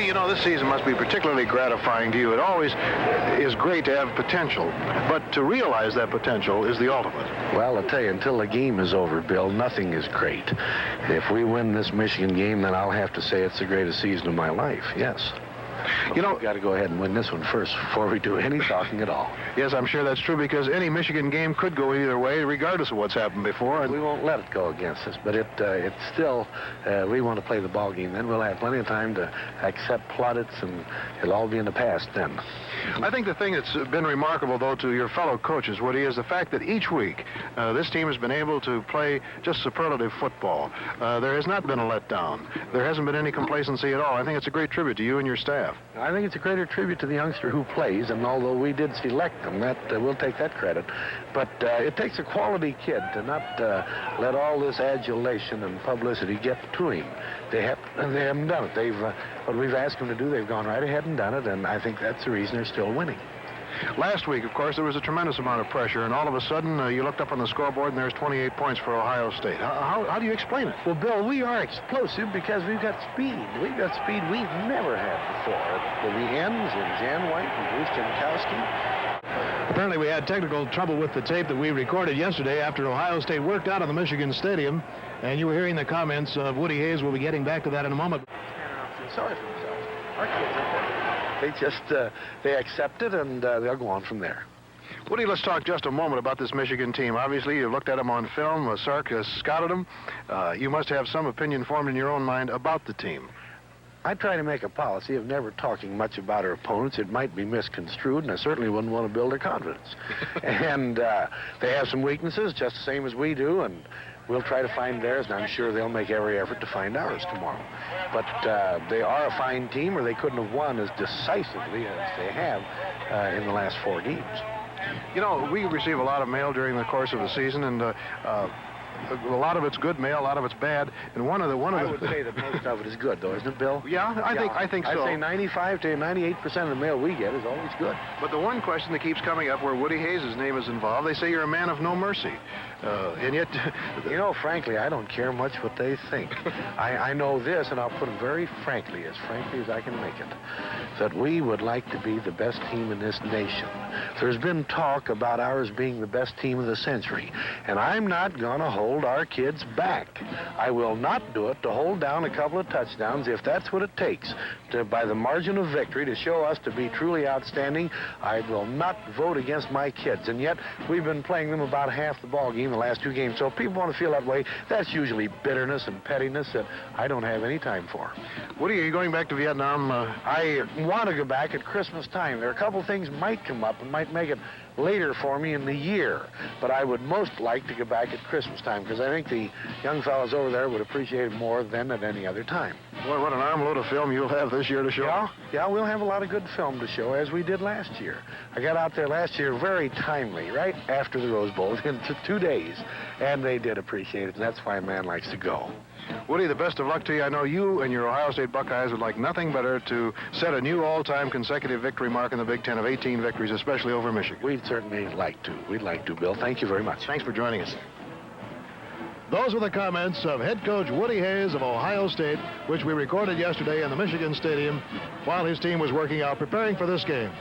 Woody, you know, this season must be particularly gratifying to you. It always is great to have potential, but to realize that potential is the ultimate. Well, I'll tell you, until the game is over, Bill, nothing is great. If we win this Michigan game, then I'll have to say it's the greatest season of my life, yes. You know, we've got to go ahead and win this one first before we do any talking at all. Yes, I'm sure that's true, because any Michigan game could go either way, regardless of what's happened before. We won't let it go against us, but it's still, we want to play the ball game. Then we'll have plenty of time to accept plaudits, and it'll all be in the past then. I think the thing that's been remarkable, though, to your fellow coaches, Woody, is the fact that each week this team has been able to play just superlative football. There has not been a letdown. There hasn't been any complacency at all. I think it's a great tribute to you and your staff. I think it's a greater tribute to the youngster who plays, and although we did select them, that we'll take that credit. But it takes a quality kid to not let all this adulation and publicity get to him. They haven't done it. What we've asked them to do, they've gone right ahead and done it, and I think that's the reason they're still winning. Last week, of course, there was a tremendous amount of pressure, and all of a sudden, you looked up on the scoreboard, and there's 28 points for Ohio State. How do you explain it? Well, Bill, we are explosive because we've got speed. We've got speed we've never had before. The ends and Jan White and Bruce Jankowski. Apparently, we had technical trouble with the tape that we recorded yesterday after Ohio State worked out of the Michigan Stadium, and you were hearing the comments of Woody Hayes. We'll be getting back to that in a moment. Sorry for themselves. Our kids are there. They just, they accept it, and they'll go on from there. Woody, let's talk just a moment about this Michigan team. Obviously, you've looked at them on film. Sark has scouted them. You must have some opinion formed in your own mind about the team. I try to make a policy of never talking much about our opponents. It might be misconstrued, and I certainly wouldn't want to build their confidence. And they have some weaknesses, just the same as we do, and we'll try to find theirs, and I'm sure they'll make every effort to find ours tomorrow. But they are a fine team, or they couldn't have won as decisively as they have in the last 4 games. You know, we receive a lot of mail during the course of the season, and a lot of it's good mail, a lot of it's bad. And I would say that most of it is good, though, isn't it, Bill? Yeah, I think so. I'd say 95 to 98% of the mail we get is always good. But the one question that keeps coming up where Woody Hayes' name is involved, they say you're a man of no mercy. And yet... You know, frankly, I don't care much what they think. I know this, and I'll put it very frankly as I can make it, that we would like to be the best team in this nation. There's been talk about ours being the best team of the century, and I'm not going to hold our kids back. I will not do it to hold down a couple of touchdowns if that's what it takes by the margin of victory to show us to be truly outstanding. I will not vote against my kids, and yet we've been playing them about half the ball game the last 2 games. So if people want to feel that way, that's usually bitterness and pettiness that I don't have any time for. Woody, are you going back to Vietnam? I want to go back at Christmas time. There are a couple things might come up and might make it later for me in the year, but I would most like to go back at Christmas time because I think the young fellows over there would appreciate it more than at any other time. Boy, what an armload of film you'll have this year to show. Yeah, we'll have a lot of good film to show, as we did last year. I got out there last year very timely, right after the Rose Bowl, in 2 days, and they did appreciate it, and that's why a man likes to go. Woody, the best of luck to you. I know you and your Ohio State Buckeyes would like nothing better to set a new all-time consecutive victory mark in the Big Ten of 18 victories, especially over Michigan. We'd certainly like to. We'd like to, Bill. Thank you very much. Thanks for joining us. Those were the comments of head coach Woody Hayes of Ohio State, which we recorded yesterday in the Michigan Stadium while his team was working out, preparing for this game.